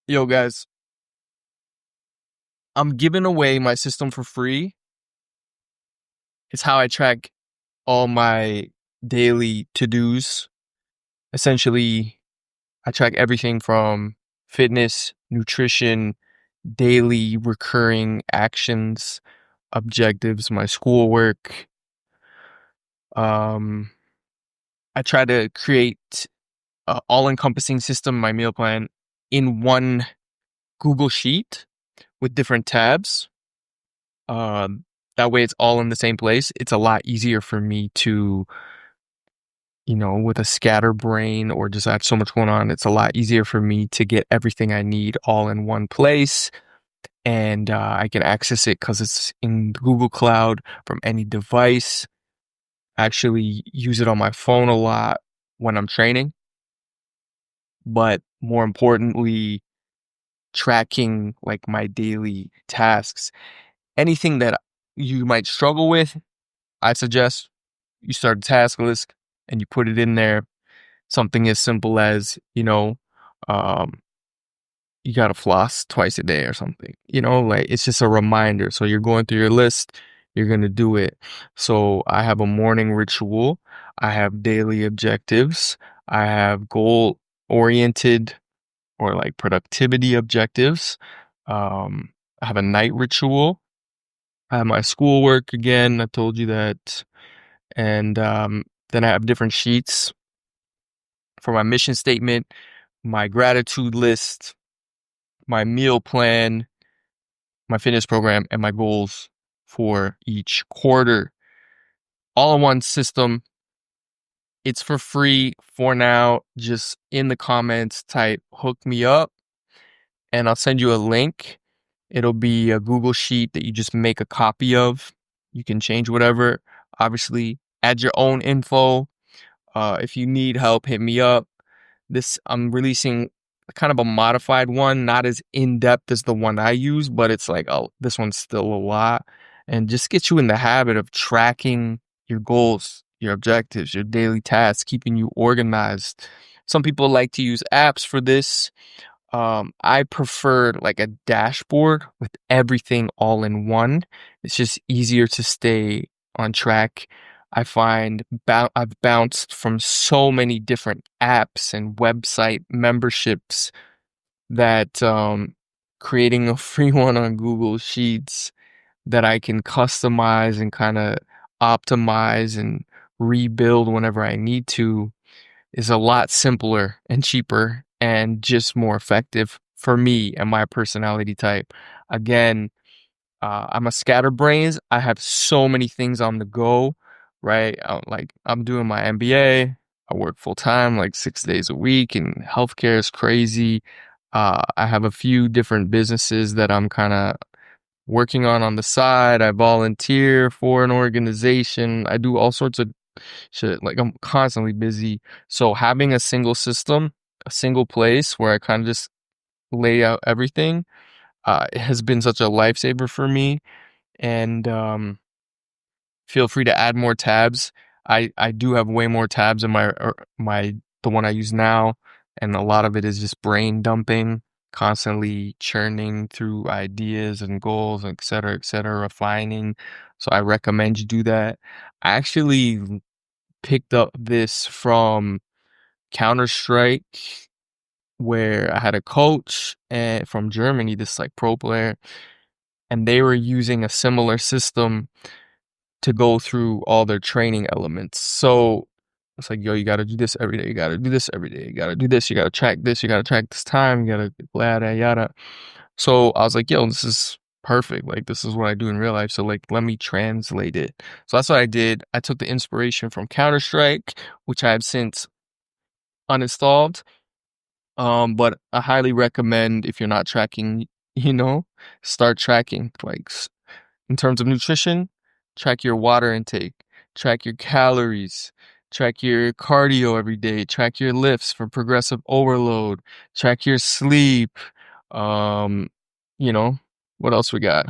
Yo, guys, I'm giving away my system for free. It's how I track all my daily to-dos. Essentially, I track everything from fitness, nutrition, daily recurring actions, objectives, my schoolwork. Um, I try to create an all-encompassing system, my meal plan, in one Google Sheet with different tabs. Um, that way it's all in the same place. It's a lot easier for me to, with a scatter brain or just have so much going on. It's a lot easier for me to get everything I need all in one place. And I can access it because it's in Google Cloud from any device. I actually use it on my phone a lot when I'm training. But more importantly, tracking like my daily tasks. Anything that you might struggle with, I suggest you start a task list and you put it in there. Something as simple as, um, you gotta floss twice a day or something. Like it's just a reminder. So you're going through your list, you're gonna do it. So I have a morning ritual, I have daily objectives, I have goal oriented or like productivity objectives. I have a night ritual. I have my schoolwork again. I told you that. And then I have different sheets for my mission statement, my gratitude list, my meal plan, my fitness program, and my goals for each quarter. All in one system. It's for free for now. Just in the comments, type hook me up and I'll send you a link. It'll be a Google Sheet that you just make a copy of. You can change whatever. Obviously, add your own info. If you need help, hit me up. I'm releasing kind of a modified one, not as in depth as the one I use, but it's like, oh, this one's still a lot, and just get you in the habit of tracking your goals, your objectives, your daily tasks, keeping you organized. Some people like to use apps for this. I prefer like a dashboard with everything all in one. It's just easier to stay on track. I find I've bounced from so many different apps and website memberships that creating a free one on Google Sheets that I can customize and kind of optimize and rebuild whenever I need to is a lot simpler and cheaper and just more effective for me and my personality type. Again, I'm a scatterbrains. I have so many things on the go, right? Like I'm doing my MBA. I work full time, like 6 days a week, and healthcare is crazy. I have a few different businesses that I'm kind of working on the side. I volunteer for an organization. I do all sorts of shit. Like I'm constantly busy. So having a single system, a single place where I kind of just lay out everything, it has been such a lifesaver for me. And feel free to add more tabs. I do have way more tabs in my the one I use now, and a lot of it is just brain dumping, constantly churning through ideas and goals, et cetera, refining. So I recommend you do that. I actually picked up this from Counter-Strike, where I had a coach and from Germany, this like pro player, and they were using a similar system to go through all their training elements. So it's like, yo, you got to do this every day. You got to do this every day. You got to do this. You got to track this. You got to track this time. You got to yada yada. So I was like, yo, this is perfect. Like this is what I do in real life. So like, let me translate it. So that's what I did. I took the inspiration from Counter Strike, which I have since uninstalled. But I highly recommend if you're not tracking, start tracking. Like in terms of nutrition, track your water intake, track your calories, track your cardio every day, track your lifts for progressive overload, track your sleep. Um, you know, what else we got?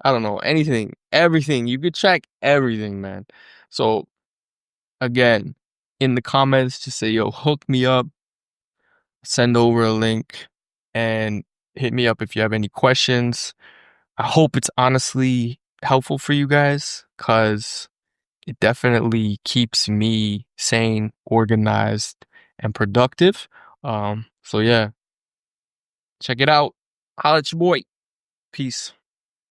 I don't know, anything, everything. You could track everything, man. So again, in the comments, just say, yo, hook me up, send over a link, and hit me up if you have any questions. I hope it's honestly helpful for you guys, because it definitely keeps me sane, organized, and productive. So yeah, check it out. Holla at your boy. Peace.